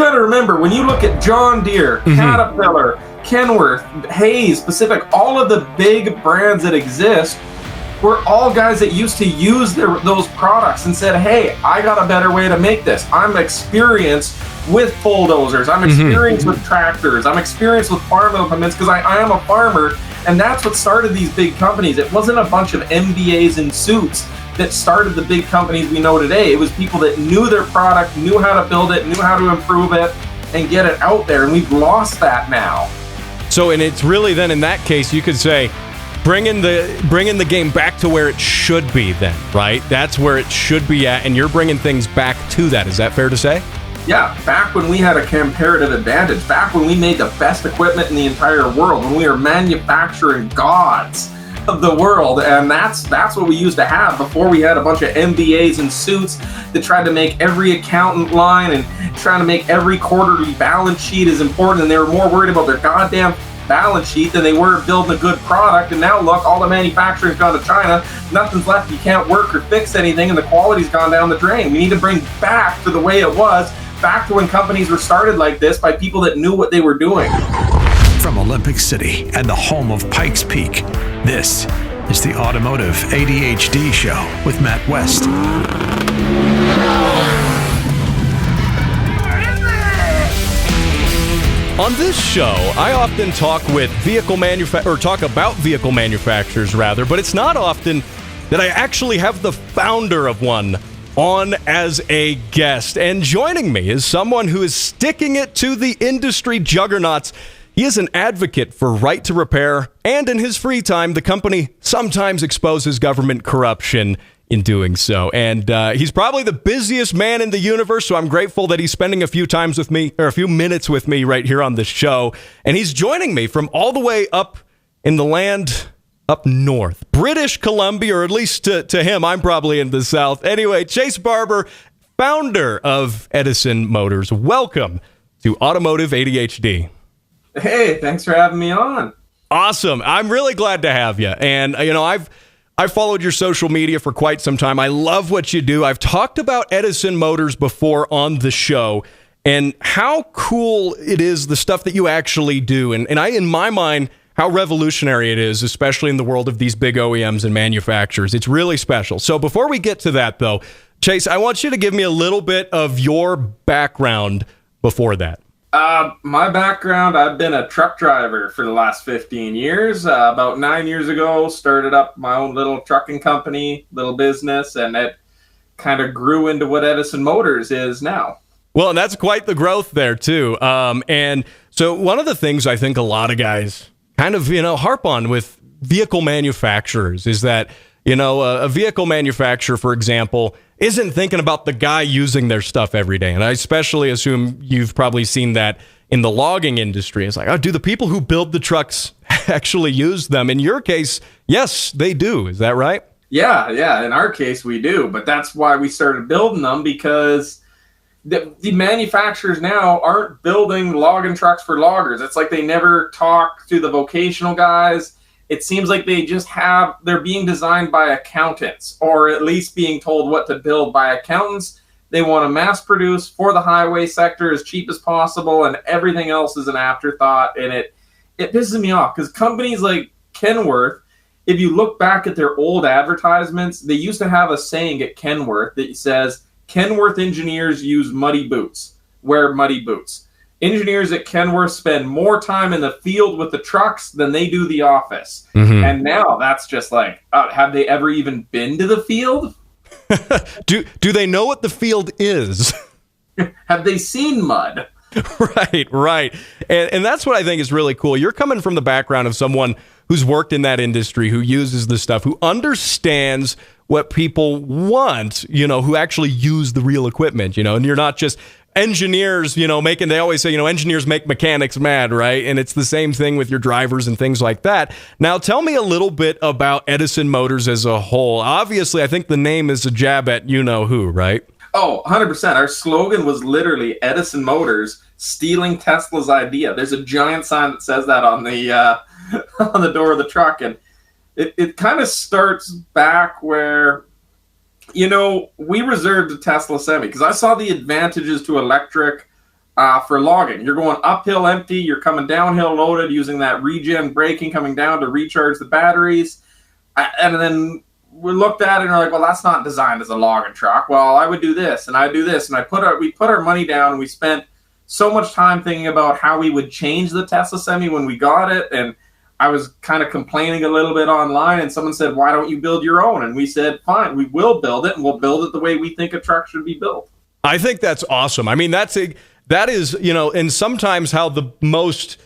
got to remember, when you look at John Deere, Caterpillar, Kenworth, Hayes, Pacific, all of the big brands that exist were all guys that used to use those products and said, hey, I got a better way to make this. I'm experienced with bulldozers. I'm experienced with tractors. I'm experienced with farm implements because I am a farmer. And that's what started these big companies. It wasn't a bunch of MBAs in suits that started the big companies we know today. It was people that knew their product, knew how to build it, knew how to improve it, and get it out there. And we've lost that now. So, and it's really then in that case, you could say, bringing the game back to where it should be then, right? That's where it should be at, and you're bringing things back to that. Is that fair to say? Yeah, back when we had a comparative advantage, back when we made the best equipment in the entire world, when we were manufacturing gods of the world, and that's what we used to have before we had a bunch of MBAs and suits that tried to make every accountant line and trying to make every quarterly balance sheet as important, and they were more worried about their goddamn balance sheet than they were building a good product. And now look, all the manufacturing's gone to China, nothing's left, you can't work or fix anything, and the quality's gone down the drain. We need to bring back to the way it was, back to when companies were started like this by people that knew what they were doing. From Olympic City and the home of Pikes Peak, this is the Automotive ADHD Show with Matt West. On this show, I often talk about vehicle manufacturers, but it's not often that I actually have the founder of one on as a guest. And joining me is someone who is sticking it to the industry juggernauts. He is an advocate for right to repair, and in his free time, the company sometimes exposes government corruption in doing so. And he's probably the busiest man in the universe, so I'm grateful that he's spending a few minutes with me right here on this show. And he's joining me from all the way up in the land up north, British Columbia, or at least to him, I'm probably in the south. Anyway, Chace Barber, founder of Edison Motors. Welcome to Automotive ADHD. Hey, thanks for having me on. Awesome. I'm really glad to have you. And, I've followed your social media for quite some time. I love what you do. I've talked about Edison Motors before on the show and how cool it is, the stuff that you actually do. And in my mind, how revolutionary it is, especially in the world of these big OEMs and manufacturers. It's really special. So before we get to that, though, Chace, I want you to give me a little bit of your background before that. My background, I've been a truck driver for the last 15 years. About 9 years ago, started up my own little trucking company, little business, and it kind of grew into what Edison Motors is now. Well, and that's quite the growth there, too. And so one of the things I think a lot of guys kind of, harp on with vehicle manufacturers is that, a vehicle manufacturer, for example, isn't thinking about the guy using their stuff every day. And I especially assume you've probably seen that in the logging industry. It's like, oh, do the people who build the trucks actually use them? In your case, yes, they do. Is that right? Yeah. In our case, we do. But that's why we started building them, because the manufacturers now aren't building logging trucks for loggers. It's like they never talk to the vocational guys. It seems like they're being designed by accountants, or at least being told what to build by accountants. They want to mass produce for the highway sector as cheap as possible, and everything else is an afterthought. And it pisses me off, because companies like Kenworth, if you look back at their old advertisements, they used to have a saying at Kenworth that says, Kenworth engineers use muddy boots, wear muddy boots. Engineers at Kenworth spend more time in the field with the trucks than they do the office. Mm-hmm. And now that's just like, have they ever even been to the field? Do they know what the field is? Have they seen mud? Right. And that's what I think is really cool. You're coming from the background of someone who's worked in that industry, who uses the stuff, who understands what people want, who actually use the real equipment, and you're not just engineers, they always say, engineers make mechanics mad, right? And it's the same thing with your drivers and things like that. Now, tell me a little bit about Edison Motors as a whole. Obviously, I think the name is a jab at you-know-who, right? Oh, 100%. Our slogan was literally Edison Motors, stealing Tesla's idea. There's a giant sign that says that on the on the door of the truck. And it kind of starts back where, we reserved a Tesla Semi because I saw the advantages to electric for logging. You're going uphill empty, you're coming downhill loaded using that regen braking coming down to recharge the batteries. And then we looked at it and we're like, well, that's not designed as a logging truck. Well, I would do this and I do this. And we put our money down and we spent so much time thinking about how we would change the Tesla Semi when we got it. And I was kind of complaining a little bit online and someone said, why don't you build your own? And we said, fine, we will build it and we'll build it the way we think a truck should be built. I think that's awesome. I mean, that is, and sometimes how the most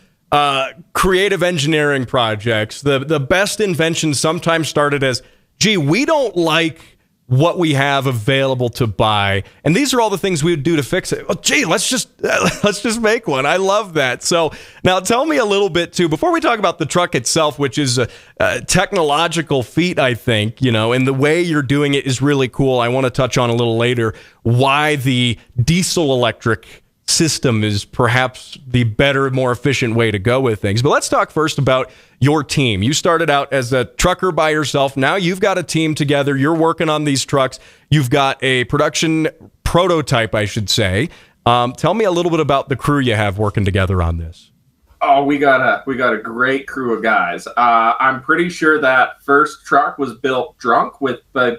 creative engineering projects, the best inventions sometimes started as, gee, we don't like what we have available to buy, and these are all the things we would do to fix it. Well, gee, let's just make one. I love that. So now tell me a little bit too, before we talk about the truck itself, which is a technological feat, I think, and the way you're doing it is really cool. I want to touch on a little later why the diesel electric system is perhaps the better, more efficient way to go with things. But let's talk first about your team. You started out as a trucker by yourself. Now you've got a team together. You're working on these trucks. You've got a production prototype, I should say. Tell me a little bit about the crew you have working together on this. Oh, we got a great crew of guys. I'm pretty sure that first truck was built drunk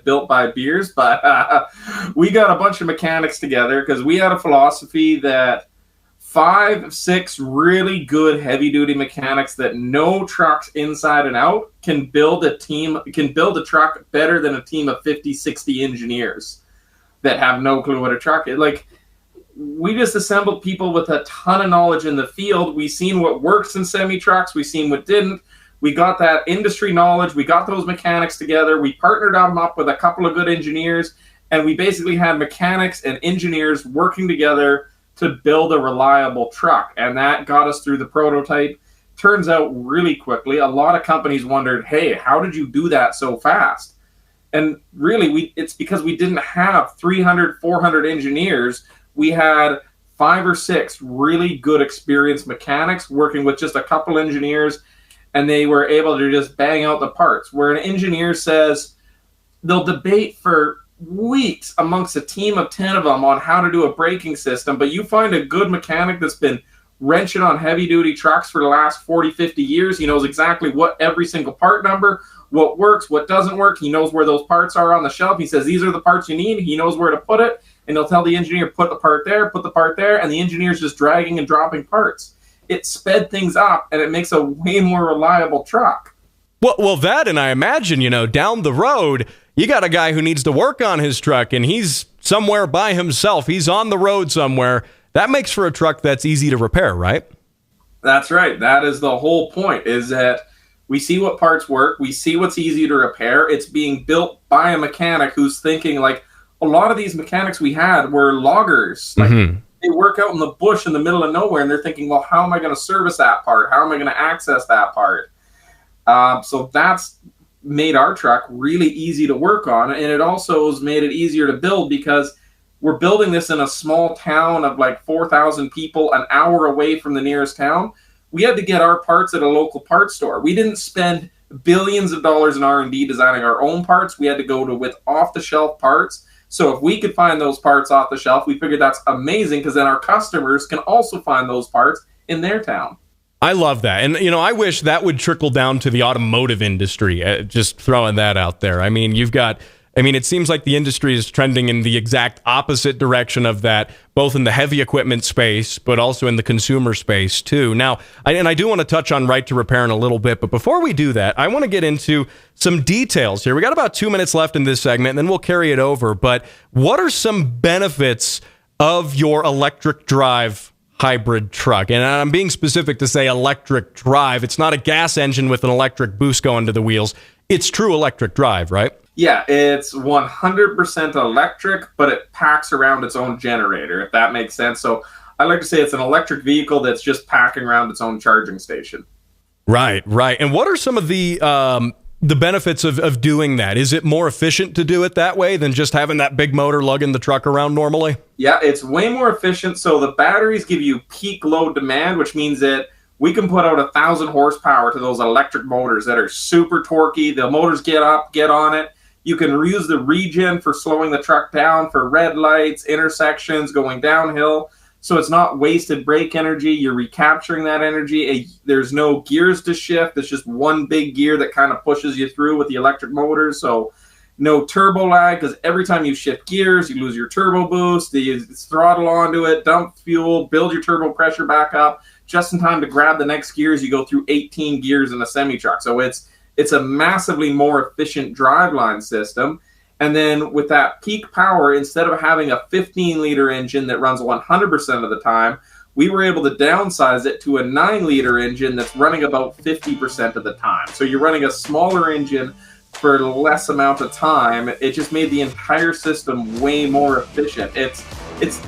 built by beers, but we got a bunch of mechanics together because we had a philosophy that 5-6 really good heavy duty mechanics that know trucks inside and out can build a truck better than a team of 50-60 engineers that have no clue what a truck is. Like, we just assembled people with a ton of knowledge in the field. We seen what works in semi trucks. We seen what didn't. We got that industry knowledge. We got those mechanics together. We partnered them up with a couple of good engineers, and we basically had mechanics and engineers working together to build a reliable truck. And that got us through the prototype. Turns out really quickly. A lot of companies wondered, hey, how did you do that so fast? And really, it's because we didn't have 300, 400 engineers. We had 5 or 6 really good experienced mechanics working with just a couple engineers, and they were able to just bang out the parts. Where an engineer says they'll debate for weeks amongst a team of 10 of them on how to do a braking system, but you find a good mechanic that's been wrenching on heavy-duty trucks for the last 40, 50 years. He knows exactly what every single part number, what works, what doesn't work. He knows where those parts are on the shelf. He says, these are the parts you need. He knows where to put it. And he'll tell the engineer, put the part there, and the engineer's just dragging and dropping parts. It sped things up, and it makes a way more reliable truck. Well, that, and I imagine, down the road, you got a guy who needs to work on his truck, and he's somewhere by himself. He's on the road somewhere. That makes for a truck that's easy to repair, right? That's right. That is the whole point, is that we see what parts work. We see what's easy to repair. It's being built by a mechanic who's thinking, like, a lot of these mechanics we had were loggers. Like, they work out in the bush in the middle of nowhere, and they're thinking, well, how am I going to service that part? How am I going to access that part? So that's made our truck really easy to work on, and it also has made it easier to build because we're building this in a small town of like 4,000 people, an hour away from the nearest town. We had to get our parts at a local parts store. We didn't spend billions of dollars in R&D designing our own parts. We had to go with off-the-shelf parts. So if we could find those parts off the shelf, we figured that's amazing because then our customers can also find those parts in their town. I love that. And, I wish that would trickle down to the automotive industry, just throwing that out there. I mean, it seems like the industry is trending in the exact opposite direction of that, both in the heavy equipment space, but also in the consumer space, too. Now, I do want to touch on right to repair in a little bit, but before we do that, I want to get into some details here. We got about 2 minutes left in this segment, and then we'll carry it over. But what are some benefits of your electric drive hybrid truck? And I'm being specific to say electric drive. It's not a gas engine with an electric boost going to the wheels. It's true electric drive, right? Yeah, it's 100% electric, but it packs around its own generator, if that makes sense. So I like to say it's an electric vehicle that's just packing around its own charging station. Right. And what are some of the benefits of doing that? Is it more efficient to do it that way than just having that big motor lugging the truck around normally? Yeah, it's way more efficient. So the batteries give you peak load demand, which means that we can put out 1,000 horsepower to those electric motors that are super torquey. The motors get up, get on it. You can use the regen for slowing the truck down for red lights, intersections, going downhill. So it's not wasted brake energy. You're recapturing that energy. There's no gears to shift. It's just one big gear that kind of pushes you through with the electric motors. So no turbo lag, because every time you shift gears, you lose your turbo boost. You throttle onto it, dump fuel, build your turbo pressure back up, just in time to grab the next gears. You go through 18 gears in a semi-truck. So it's a massively more efficient driveline system. And then with that peak power, instead of having a 15-liter engine that runs 100% of the time, we were able to downsize it to a 9-liter engine that's running about 50% of the time. So you're running a smaller engine for less amount of time. It just made the entire system way more efficient. It's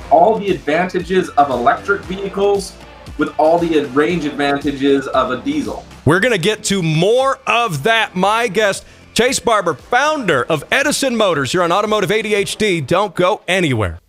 all the advantages of electric vehicles with all the range advantages of a diesel. We're going to get to more of that. My guest, Chace Barber, founder of Edison Motors, here on Automotive ADHD. Don't go anywhere.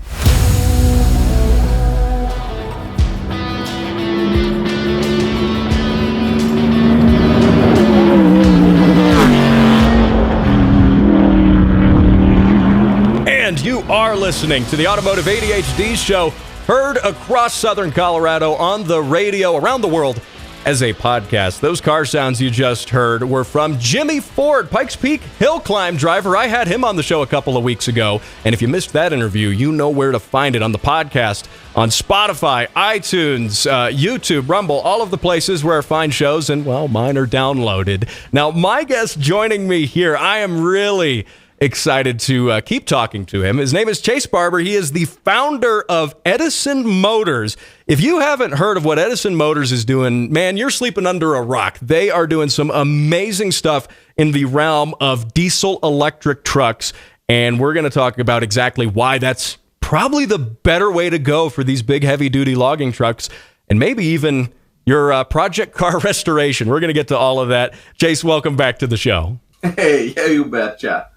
And you are listening to the Automotive ADHD show, heard across Southern Colorado on the radio, around the world as a podcast. Those car sounds you just heard were from Jimmy Ford, Pikes Peak hill climb driver. I had him on the show a couple of weeks ago, and if you missed that interview, you know where to find it on the podcast, on Spotify, iTunes, YouTube, Rumble, all of the places where fine shows, and, well, mine are downloaded. Now, my guest joining me here, I am really excited to keep talking to him. His name is Chace Barber. He is the founder of Edison Motors. If you haven't heard of what Edison Motors is doing, man, you're sleeping under a rock. They are doing some amazing stuff in the realm of diesel electric trucks, and we're going to talk about exactly why that's probably the better way to go for these big, heavy-duty logging trucks, and maybe even your project car restoration. We're going to get to all of that. Chace, welcome back to the show. Hey, you betcha.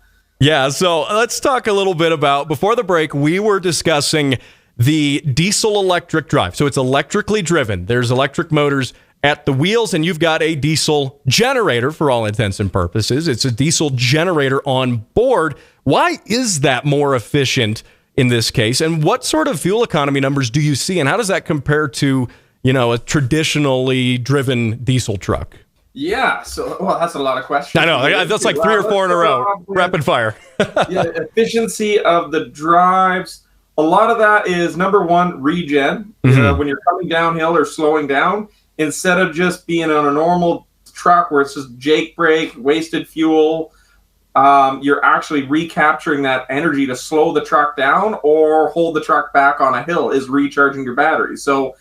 Yeah, so let's talk a little bit about, before the break, we were discussing the diesel electric drive. So it's electrically driven. There's electric motors at the wheels, and you've got a diesel generator for all intents and purposes. It's a diesel generator on board. Why is that more efficient in this case? And what sort of fuel economy numbers do you see? And how does that compare to, a traditionally driven diesel truck? Yeah, so that's a lot of questions. I know, that's like 3 or 4 in a row, rapid fire. Yeah, efficiency of the drives. A lot of that is, number one, regen. When you're coming downhill or slowing down, instead of just being on a normal truck where it's just jake brake, wasted fuel, you're actually recapturing that energy to slow the truck down or hold the truck back on a hill, is recharging your battery. So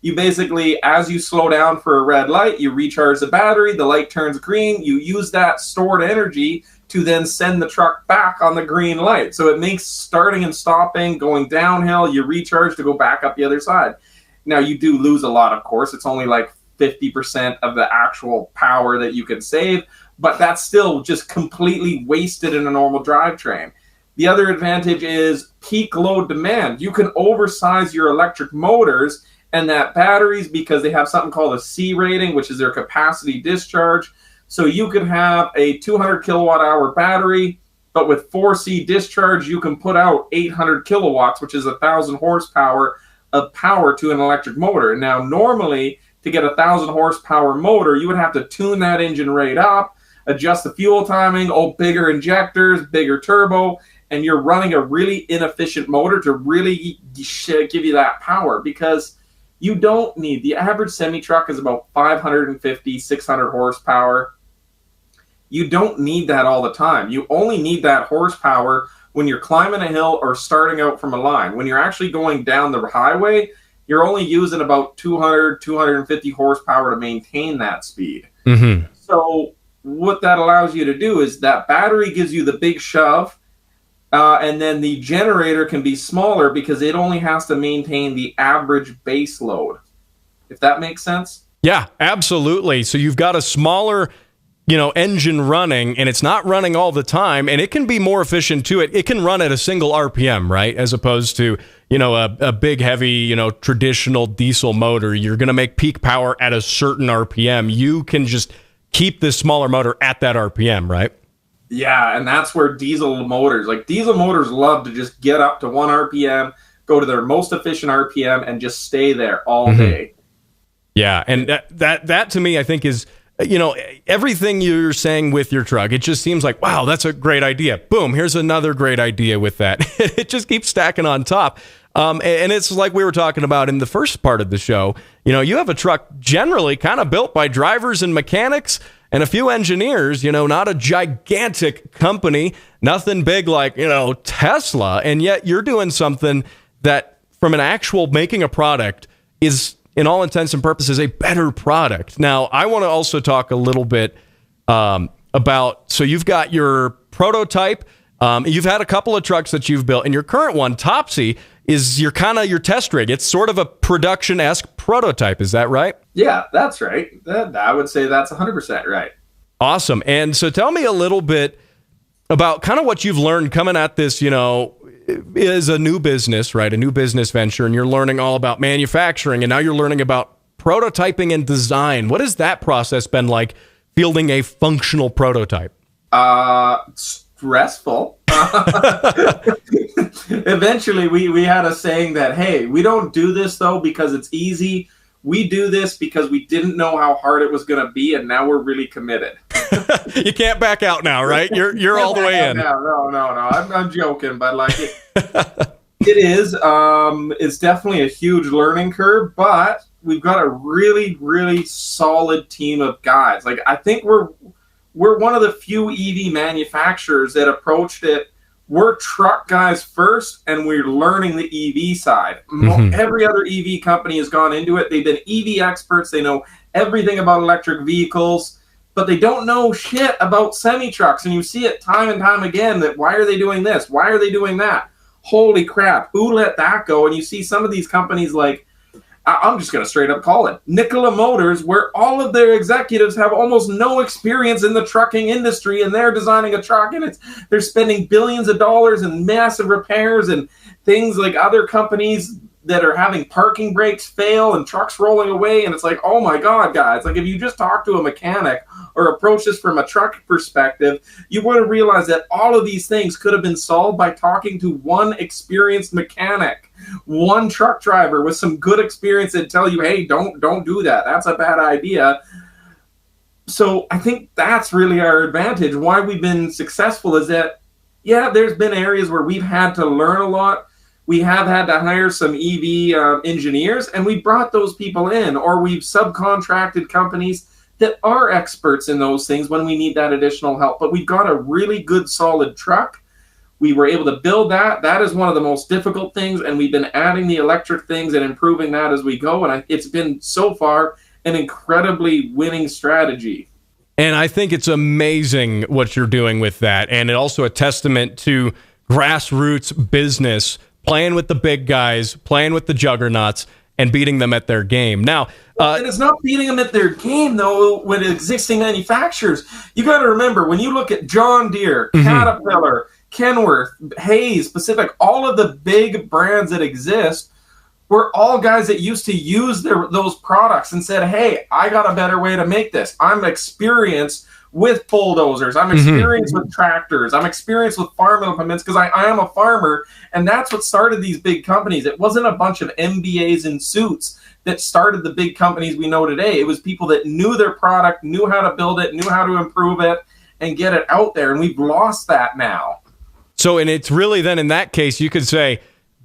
you basically, as you slow down for a red light, you recharge the battery, the light turns green, you use that stored energy to then send the truck back on the green light. So it makes starting and stopping, going downhill, you recharge to go back up the other side. Now, you do lose a lot, of course. It's only like 50% of the actual power that you can save, but that's still just completely wasted in a normal drivetrain. The other advantage is peak load demand. You can oversize your electric motors and that batteries, because they have something called a C rating, which is their capacity discharge. So you could have a 200 kilowatt hour battery, but with 4C discharge, you can put out 800 kilowatts, which is 1,000 horsepower of power to an electric motor. Now, normally, to get a 1,000 horsepower motor, you would have to tune that engine rate up, adjust the fuel timing, bigger injectors, bigger turbo, and you're running a really inefficient motor to really give you that power, because you don't need, the average semi-truck is about 550, 600 horsepower. You don't need that all the time. You only need that horsepower when you're climbing a hill or starting out from a line. When you're actually going down the highway, you're only using about 200, 250 horsepower to maintain that speed. Mm-hmm. So what that allows you to do is that battery gives you the big shove, and then the generator can be smaller because it only has to maintain the average base load, if that makes sense. Yeah, absolutely. So you've got a smaller, engine running, and it's not running all the time, and it can be more efficient too. It can run at a single RPM, right? As opposed to, a big, heavy, traditional diesel motor. You're going to make peak power at a certain RPM. You can just keep this smaller motor at that RPM, right? Yeah, and that's where diesel motors love to just get up to 1 RPM, go to their most efficient RPM, and just stay there all day. Yeah, and that to me, I think is, everything you're saying with your truck, it just seems like, wow, that's a great idea. Boom, here's another great idea with that. It just keeps stacking on top. And it's like we were talking about in the first part of the show. You have a truck generally kind of built by drivers and mechanics and a few engineers, not a gigantic company, nothing big like, Tesla. And yet you're doing something that from an actual making a product is, in all intents and purposes, a better product. Now, I want to also talk a little bit about, so you've got your prototype. You've had a couple of trucks that you've built, and your current one, Topsy, is your test rig. It's sort of a production-esque prototype. Is that right? Yeah, that's right. I would say that's 100% right. Awesome. And so tell me a little bit about kind of what you've learned coming at this, is a new business, right? A new business venture, and you're learning all about manufacturing, and now you're learning about prototyping and design. What has that process been like, fielding a functional prototype? Stressful. Eventually, we had a saying that, hey, we don't do this, though, because it's easy. We do this because we didn't know how hard it was going to be, and now we're really committed. You can't back out now, right? You're all the way in. No. I'm joking, but like it is. It's definitely a huge learning curve, but we've got a really, really solid team of guys. Like, I think we're one of the few EV manufacturers that approached it. We're truck guys first, and we're learning the EV side. Every other EV company has gone into it. They've been EV experts. They know everything about electric vehicles, but they don't know shit about semi-trucks. And you see it time and time again that why are they doing this? Why are they doing that? Holy crap, who let that go? And you see some of these companies like, I'm just going to straight up call it Nikola Motors, where all of their executives have almost no experience in the trucking industry, and they're designing a truck, and they're spending billions of dollars in massive repairs and things like other companies that are having parking brakes fail and trucks rolling away. And it's like, oh my God, guys, like if you just talk to a mechanic or approach this from a truck perspective, you want to realize that all of these things could have been solved by talking to one experienced mechanic, one truck driver with some good experience that tell you, hey, don't do that. That's a bad idea. So I think that's really our advantage. Why we've been successful is that, yeah, there's been areas where we've had to learn a lot. We have had to hire some EV engineers, and we brought those people in, or we've subcontracted companies that are experts in those things when we need that additional help. But we've got a really good, solid truck. We were able to build that. That is one of the most difficult things, and we've been adding the electric things and improving that as we go. And it's been, so far, an incredibly winning strategy. And I think it's amazing what you're doing with that. And it also a testament to grassroots business, playing with the big guys, playing with the juggernauts, and beating them at their game. Now, and it's not beating them at their game, though, with existing manufacturers. You got to remember, when you look at John Deere, Caterpillar, Kenworth, Hayes, Pacific, all of the big brands that exist were all guys that used to use those products and said, hey, I got a better way to make this. I'm experienced with bulldozers. I'm experienced with tractors. I'm experienced with farm implements because I am a farmer, and that's what started these big companies. It wasn't a bunch of MBAs in suits that started the big companies we know today. It was people that knew their product, knew how to build it, knew how to improve it, and get it out there, and we've lost that now. So, and it's really then in that case, you could say,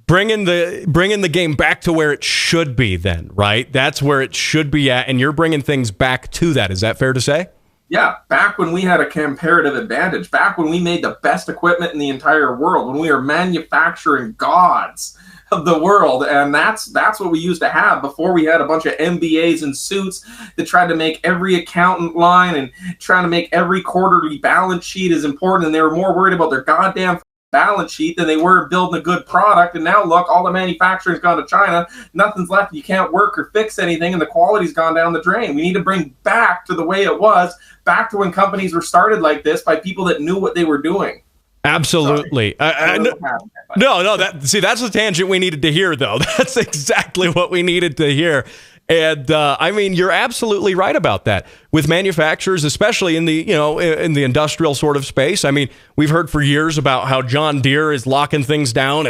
bringing the game back to where it should be then, right? That's where it should be at, and you're bringing things back to that. Is that fair to say? Yeah, back when we had a comparative advantage, back when we made the best equipment in the entire world, when we were manufacturing gods of the world, and that's what we used to have before we had a bunch of MBAs in suits that tried to make every accountant line and trying to make every quarterly balance sheet as important, and they were more worried about their goddamn balance sheet than they were building a good product. And now look, all the manufacturing's gone to China, nothing's left, you can't work or fix anything, and the quality's gone down the drain. We need to bring back to the way it was, back to when companies were started like this by people that knew what they were doing. Absolutely. No, that's the tangent we needed to hear, though. That's exactly what we needed to hear. And I mean, you're absolutely right about that. With manufacturers, especially in the in the industrial sort of space, I mean, we've heard for years about how John Deere is locking things down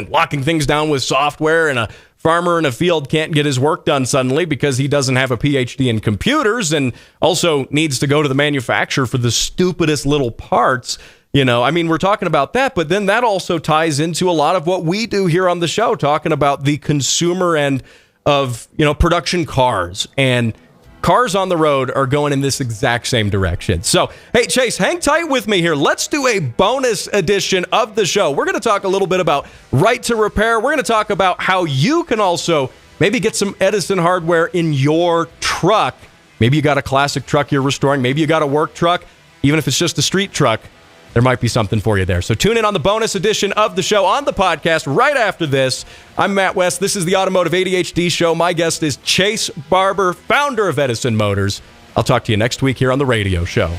with software, and a farmer in a field can't get his work done suddenly because he doesn't have a PhD in computers and also needs to go to the manufacturer for the stupidest little parts. I mean, we're talking about that, but then that also ties into a lot of what we do here on the show, talking about the consumer end of, production cars, and cars on the road are going in this exact same direction. So, hey, Chase, hang tight with me here. Let's do a bonus edition of the show. We're going to talk a little bit about right to repair. We're going to talk about how you can also maybe get some Edison hardware in your truck. Maybe you got a classic truck you're restoring. Maybe you got a work truck. Even if it's just a street truck, there might be something for you there. So tune in on the bonus edition of the show on the podcast right after this. I'm Matt West. This is the Automotive ADHD Show. My guest is Chace Barber, founder of Edison Motors. I'll talk to you next week here on the radio show.